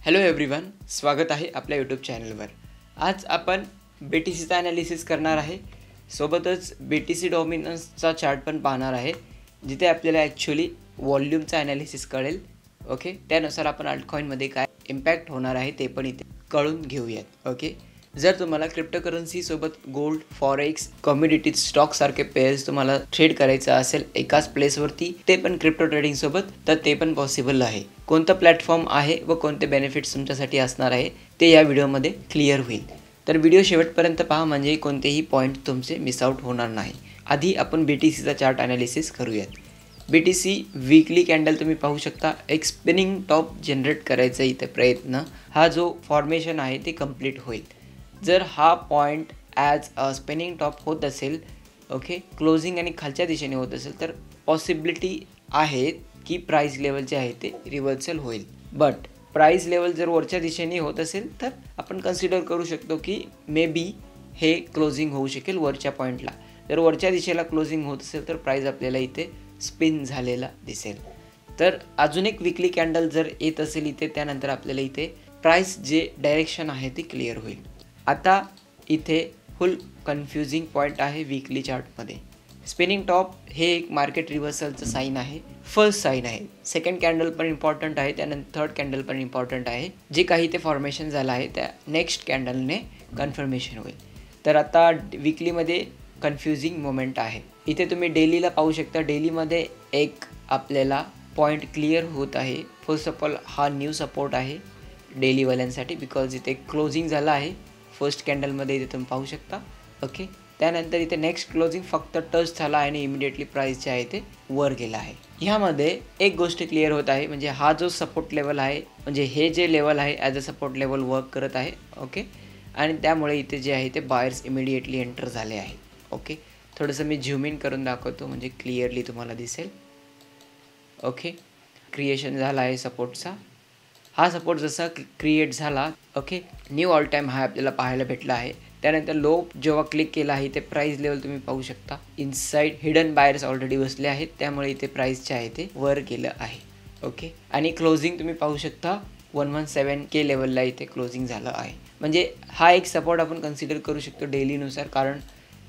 Hello everyone, स्वागत आहे आपल्या यूट्यूब चॅनलवर। आज आपण BTCचा ॲनालिसिस करणार आहे, सोबतच BTC डॉमिनन्सचा चार्ट पण पाहणार आहे, जिथे आपल्याला ॲक्च्युअली व्हॉल्यूमचा ॲनालिसिस कळेल। ओके, त्यानुसार आपण अल्टकॉइनमध्ये काय इम्पॅक्ट होणार आहे ते पण इथे कळून घेऊयात। ओके, जर तुम्हाला क्रिप्टोकरन्सी सोबत गोल्ड, फॉरेक्स, कमोडिटीज, स्टॉक सारखे पेअर्स तुम्हाला ट्रेड करायचं असेल एकाच प्लेसवरती, ते पण क्रिप्टो ट्रेडिंग सोबत, तर ते पण पॉसिबल आहे। कोणतं प्लॅटफॉर्म आहे व कोणते बेनिफिट्स तुमच्यासाठी असणार आहे ते या व्हिडिओमध्ये क्लिअर होईल। तर व्हिडिओ शेवटपर्यंत पहा, म्हणजे कोणतेही पॉईंट तुमचे मिस आउट होणार नाही। आधी आपण BTCचा चार्ट ॲनालिसिस करूयात। BTC वीकली कॅन्डल तुम्ही पाहू शकता, एक स्पिनिंग टॉप जनरेट करायचा इथे प्रयत्न, हा जो फॉर्मेशन आहे ते कंप्लीट होईल। जर हा point as a spinning top होत असेल, ओके, क्लोजिंग आणि खालच्या दिशेने होत असेल, तर पॉसिबिलिटी आहे की प्राइस लेवल जे आहे ते रिव्हर्सल होईल। बट प्राइस लेवल जर वरच्या दिशेने होत असेल तर आपण कन्सिडर करू शकतो की मे बी हे क्लोजिंग होऊ शकेल वरच्या पॉईंटला। जर वरच्या दिशेला क्लोजिंग होत असेल तर प्राइस आपल्याला इथे स्पिन झालेला दिसेल। तर अजून एक वीकली कॅन्डल जर येत असेल इथे, त्यानंतर आपल्याला इथे प्राइस जे डायरेक्शन आहे ते क्लिअर होईल। आता इथे फुल कन्फ्युजिंग पॉईंट आहे वीकली चार्टमध्ये। स्पिनिंग टॉप हे एक मार्केट रिव्हर्सलचं साईन आहे, फर्स्ट साईन आहे। सेकंड कॅन्डल पण इम्पॉर्टंट आहे, त्यानंतर थर्ड कॅन्डल पण इम्पॉर्टंट आहे। जे काही ते फॉर्मेशन झालं आहे त्या नेक्स्ट कॅन्डलने कन्फर्मेशन होईल। तर आता वीकलीमध्ये कन्फ्युजिंग मोमेंट आहे। इथे तुम्ही डेलीला पाहू शकता, डेलीमध्ये एक आपल्याला पॉईंट क्लिअर होत आहे। फर्स्ट ऑफ ऑल हा न्यू सपोर्ट आहे डेलीवाल्यांसाठी, बिकॉज इथे क्लोजिंग झालं आहे फर्स्ट कॅन्डलमध्ये, इथे तुम्ही पाहू शकता। ओके, त्यानंतर इथे नेक्स्ट क्लोजिंग फक्त टच झाला आणि इमिडिएटली प्राइस जे आहे ते वर गेला आहे। ह्यामध्ये एक गोष्ट क्लिअर होत आहे, म्हणजे हा जो सपोर्ट लेवल आहे, म्हणजे हे जे लेवल आहे as a support level work करत आहे। ओके, आणि त्यामुळे इथे जे आहे ते बायर्स इमिडिएटली एंटर झाले आहे। ओके, थोडंसं मी झूम इन करून दाखवतो म्हणजे क्लिअरली तुम्हाला दिसेल। ओके, क्रिएशन झाला आहे सपोर्टचा। हा सपोर्ट जसा क्रिएट झाला, ओके, न्यू ऑल टाईम हाय आपल्याला पाहायला भेटला आहे। त्यानंतर लो जेव्हा क्लिक केला आहे ते प्राइस लेवल तुम्ही पाहू शकता, इनसाइड हिडन बायर्स ऑलरेडी बसले आहेत, त्यामुळे इथे प्राइस जे आहे ते वर गेलं आहे। ओके, आणि क्लोजिंग तुम्ही पाहू शकता 117K लेवलला इथे क्लोजिंग झालं आहे। म्हणजे हा एक सपोर्ट आपण कन्सिडर करू शकतो डेलीनुसार, कारण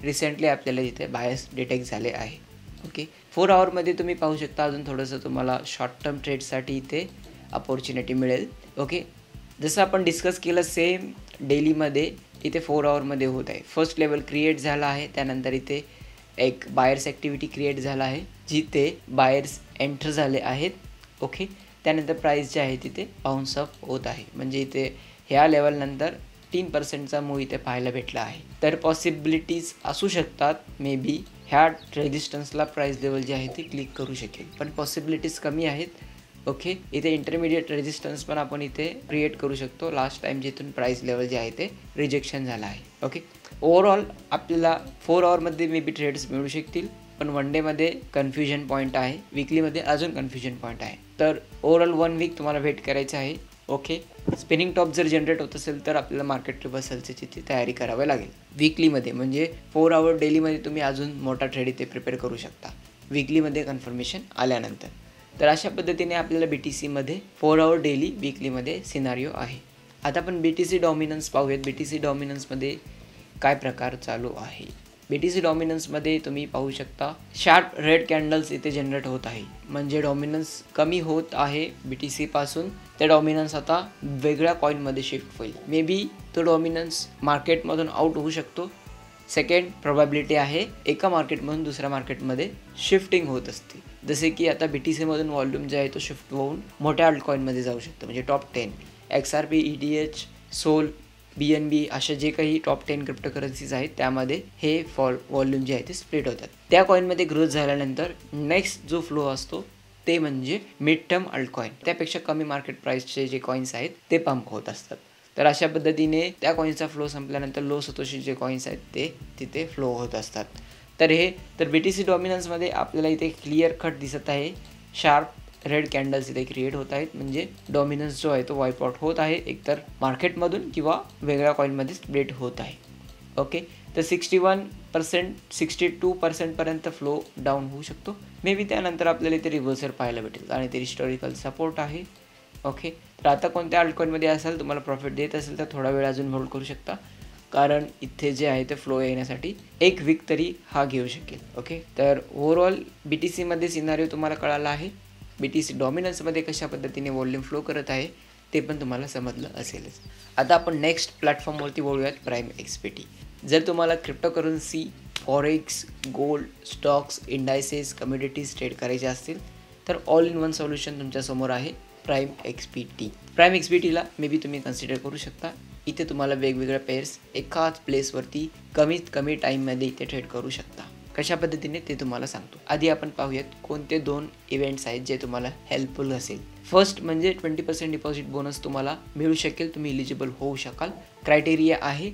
रिसेंटली आपल्याला इथे बायर्स डिटेक्ट झाले आहे। ओके, 4 आवरमध्ये तुम्ही पाहू शकता अजून थोडंसं तुम्हाला शॉर्ट टर्म ट्रेडसाठी इथे अपॉर्च्युनिटी मिळेल। ओके, जसं आपण डिस्कस केलं सेम डेलीमध्ये इथे 4 आवरमध्ये होत आहे। फर्स्ट लेवल क्रिएट झाला आहे, त्यानंतर इथे एक बायर्स ॲक्टिव्हिटी क्रिएट झाला आहे, जिथे बायर्स एंटर झाले आहेत। ओके, त्यानंतर प्राइस जे आहे तिथे बाउन्स अप होत आहे, म्हणजे इथे ह्या लेवलनंतर 3%चा मूव इथे पाहायला भेटला आहे। तर पॉसिबिलिटीज असू शकतात, मे बी ह्या रेजिस्टन्सला प्राइस लेवल जे आहे ते क्लिक करू शकेल, पण पॉसिबिलिटीज कमी आहेत। ओके, इथे इंटरमिडिएट रेजिस्टन्स पण आपण इथे क्रिएट करू शकतो, लास्ट टाइम जिथून प्राइस लेवल जे आहे ते रिजेक्शन झालं आहे। ओके, ओव्हरऑल आपल्याला 4 आवरमध्ये मे बी ट्रेड्स मिळू शकतील, पण वन डेमध्ये कन्फ्युजन पॉईंट आहे, वीकलीमध्ये अजून कन्फ्युजन पॉईंट आहे। तर ओव्हरऑल 1 वीक तुम्हाला वेट करायचं आहे। ओके, स्पिनिंग टॉप जर जनरेट होत असेल तर आपल्याला मार्केट रिव्हर्सलची तिथे तयारी करावी लागेल वीकलीमध्ये, म्हणजे 4 आवर डेलीमध्ये तुम्ही अजून मोठा ट्रेड इथे प्रिपेअर करू शकता वीकलीमध्ये कन्फर्मेशन आल्यानंतर। तर अशा पद्धतीने आपल्याला BTCमध्ये 4 आवर डेली वीकलीमध्ये सिनारिओ आहे। आता आपण BTC डॉमिनन्स पाहूयात। BTC डॉमिनन्समध्ये काय प्रकार चालू आहे। BTC डॉमिनन्समध्ये तुम्ही पाहू शकता शार्प रेड कॅन्डल्स इथे जनरेट होत आहे, म्हणजे डॉमिनन्स कमी होत आहे BTC पासून। ते डॉमिनन्स आता वेगळ्या कॉईनमध्ये शिफ्ट होईल, मे बी तो डॉमिनन्स मार्केटमधून आउट होऊ शकतो। सेकंड प्रोबॅबिलिटी आहे एका मार्केटमधून दुसऱ्या मार्केटमध्ये शिफ्टिंग होत असते, जसे की आता BTCमधून व्हॉल्यूम जे आहे तो शिफ्ट होऊन मोठ्या अल्टकॉईनमध्ये जाऊ शकतो, म्हणजे top 10 XRP, ETH, Sol, BNB अशा जे काही टॉप 10 क्रिप्टोकरन्सीज आहेत त्यामध्ये हे व्हॉल्यूम जे आहे ते स्प्लिट होतात। त्या कॉईनमध्ये ग्रोथ झाल्यानंतर नेक्स्ट जो फ्लो असतो ते म्हणजे मिड टर्म अल्टकॉईन, त्यापेक्षा कमी मार्केट प्राइसचे जे कॉईन्स आहेत ते पंप होत असतात। तर अशा पद्धतीने त्या कॉईन्सचा फ्लो संपल्यानंतर लो सतोशी जे कॉईन्स आहेत ते तिथे फ्लो होत असतात। तर BTC डॉमिनन्समध्ये आपल्याला इथे क्लिअर कट दिसत आहे, शार्प रेड कॅन्डल्स इथे क्रिएट होत आहेत, म्हणजे डॉमिनन्स जो आहे तो वाईप आउट होत आहे, एकतर मार्केटमधून किंवा वेगळ्या कॉईनमध्ये स्प्लिट होत आहे। ओके, तर 61%, 62% पर्यंत फ्लो डाऊन होऊ शकतो, मे बी त्यानंतर आपल्याला इथे रिव्हर्सल पाहायला भेटेल, आणि ते हिस्टॉरिकल सपोर्ट आहे। ओके, तर आता कोणत्या अल्टकॉईनमध्ये असाल तुम्हाला प्रॉफिट देत असेल तर थोडा वेळ अजून होल्ड करू शकता, कारण इथे जे आहे ते फ्लो येण्यासाठी 1 वीक तरी हा घेऊ शकेल. ओके, तर ओव्हरऑल BTCमध्ये सिनारिओ तुम्हाला कळाला आहे. BTC डॉमिनन्समध्ये कशा पद्धतीने वॉल्यूम फ्लो करत आहे ते पण तुम्हाला समजलं असेलच. आता आपण नेक्स्ट प्लॅटफॉर्मवरती बोलूयात, प्राईम XBT. जर तुम्हाला cryptocurrency, forex, gold, stocks, indices, commodities trade करायचे असतील तर ऑल इन वन सोल्युशन तुमच्यासमोर आहे, प्राईम XBT. प्राईम XBTला मे बी तुम्ही कन्सिडर करू शकता. इथे तुम्हाला वेगवेगळ्या पेअर्स एकाच प्लेसवरती कमीत कमी टाईममध्ये इथे ट्रेड करू शकता. कशा पद्धतीने ते तुम्हाला सांगतो. आधी आपण पाहूयात कोणते 2 इव्हेंट्स आहेत जे तुम्हाला हेल्पफुल असेल. फर्स्ट म्हणजे 20% डिपॉझिट बोनस तुम्हाला मिळू शकेल, तुम्ही इलिजिबल होऊ शकाल. क्रायटेरिया आहे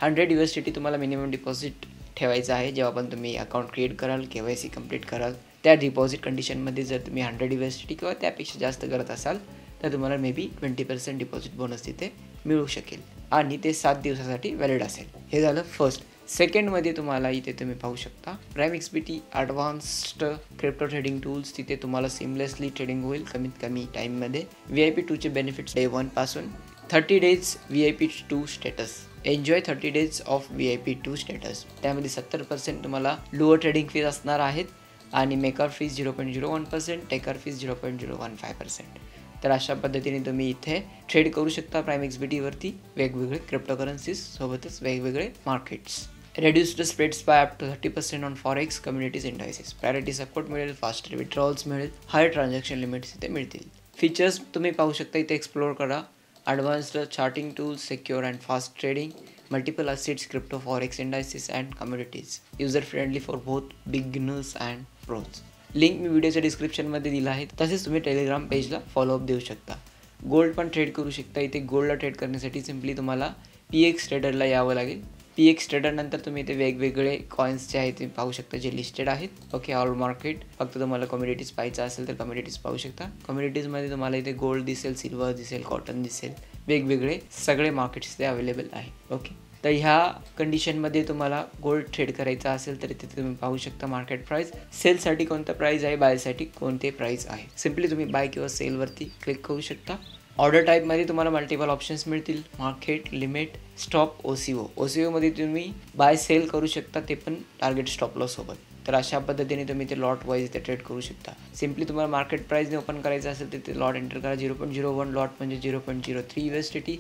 100 USDT तुम्हाला मिनिमम डिपॉझिट ठेवायचं आहे. जेव्हा पण तुम्ही अकाउंट क्रिएट कराल, KYC कंप्लीट कराल, त्या डिपॉझिट कंडिशनमध्ये जर तुम्ही 100 USDT किंवा त्यापेक्षा जास्त करत असाल तर तुम्हाला मे बी 20% डिपॉझिट बोनस तिथे मिळू शकेल आणि ते 7 दिवसासाठी व्हॅलिड असेल. हे झालं फर्स्ट. सेकंडमध्ये तुम्हाला इथे तुम्ही पाहू शकता prime XBT advanced crypto trading tools. तिथे तुम्हाला सिमलेसली ट्रेडिंग होईल कमीत कमी टाईममध्ये. VIP2चे बेनिफिट्स डे 1 पासून 30 days VIP2 status. Enjoy 30 days of VIP2 status. त्यामध्ये 70% तुम्हाला लोअर ट्रेडिंग फीज असणार आहेत आणि मेकर फीज 0.01%, टेकर फीज 0.015%. तर अशा पद्धतीने तुम्ही इथे ट्रेड करू शकता प्राईम XBTवरती वेगवेगळे क्रिप्टोकरन्सीज सोबतच वेगवेगळे markets. Reduced spreads by up to 30% on forex, communities, indices. Priority support मिळेल, फास्टर विड्रॉल्स मिळेल, हायर ट्रान्झॅक्शन लिमिट्स इथे मिळतील. फीचर्स तुम्ही पाहू शकता इथे, एक्सप्लोर करा. Advanced charting tools, secure and fast trading, multiple assets, crypto, forex, indices and communities. User friendly for both beginners and pros. Link मी व्हिडिओच्या डिस्क्रिप्शनमध्ये दिला आहे. तसेच तुम्ही टेलिग्राम पेजला फॉलोअप देऊ शकता. गोल्ड पण ट्रेड करू शकता. इथे गोल्डला ट्रेड करण्यासाठी सिम्पली तुम्हाला PX ट्रेडरला यावं लागेल. PX ट्रेडरनंतर तुम्ही इथे वेगवेगळे कॉईन्स जे आहेत ते पाहू शकता जे लिस्टेड आहेत. Okay, all market. फक्त तुम्हाला कम्युनिटीज पाहायचं असेल तर कम्युनिटीज पाहू शकता. कम्युनिटीजमध्ये तुम्हाला इथे गोल्ड दिसेल, सिल्वर दिसेल, कॉटन दिसेल, वेगवेगळे सगळे मार्केट्स इथे अवेलेबल आहे. ओके, तर ह्या कंडिशनमध्ये तुम्हाला गोल्ड ट्रेड करायचा असेल तर तिथे तुम्ही पाहू शकता मार्केट प्राईस. सेलसाठी कोणता प्राईस आहे, बायसाठी कोणते प्राईस आहे. सिम्पली तुम्ही बाय किंवा सेलवरती क्लिक करू शकता. ऑर्डर टाईपमध्ये तुम्हाला मल्टिपल ऑप्शन्स मिळतील, मार्केट, लिमिट, स्टॉप, OCO. OCOमध्ये तुम्ही बाय सेल करू शकता, ते पण टार्गेट स्टॉप लॉस सोबत. तर अशा पद्धतीने तुम्ही ते लॉट वाईज इथे ट्रेड करू शकता. सिम्पली तुम्हाला मार्केट प्राईसने ओपन करायचं असेल तर ते लॉट एंटर करा. 0.01 लॉट म्हणजे 0.03 USDT.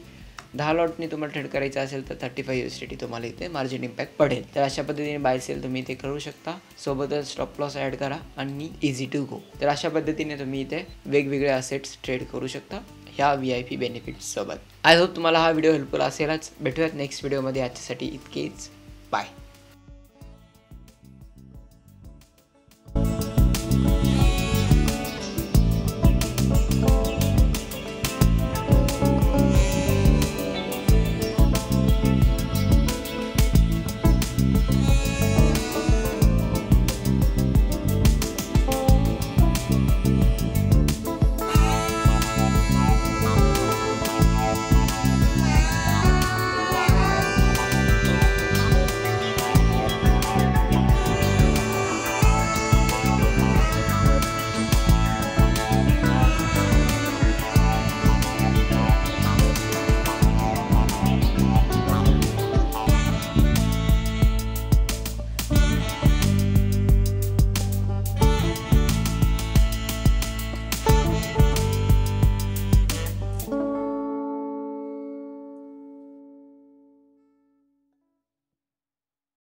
10 लॉटने तुम्हाला ट्रेड करायचं असेल तर 35 USDT तुम्हाला इथे मार्जिन इम्पॅक्ट पडेल. तर अशा पद्धतीने बाय सेल तुम्ही इथे करू शकता. सोबतच स्टॉप लॉस ॲड करा आणि इझी टू गो. तर अशा पद्धतीने तुम्ही इथे वेगवेगळे असेट्स ट्रेड करू शकता ह्या VIP बेनिफिट्स सोबत. आय होप तुम्हाला हा व्हिडिओ हेल्पफुल असेलच. भेटूयात नेक्स्ट व्हिडिओमध्ये. आजच्यासाठी इतकेच. बाय.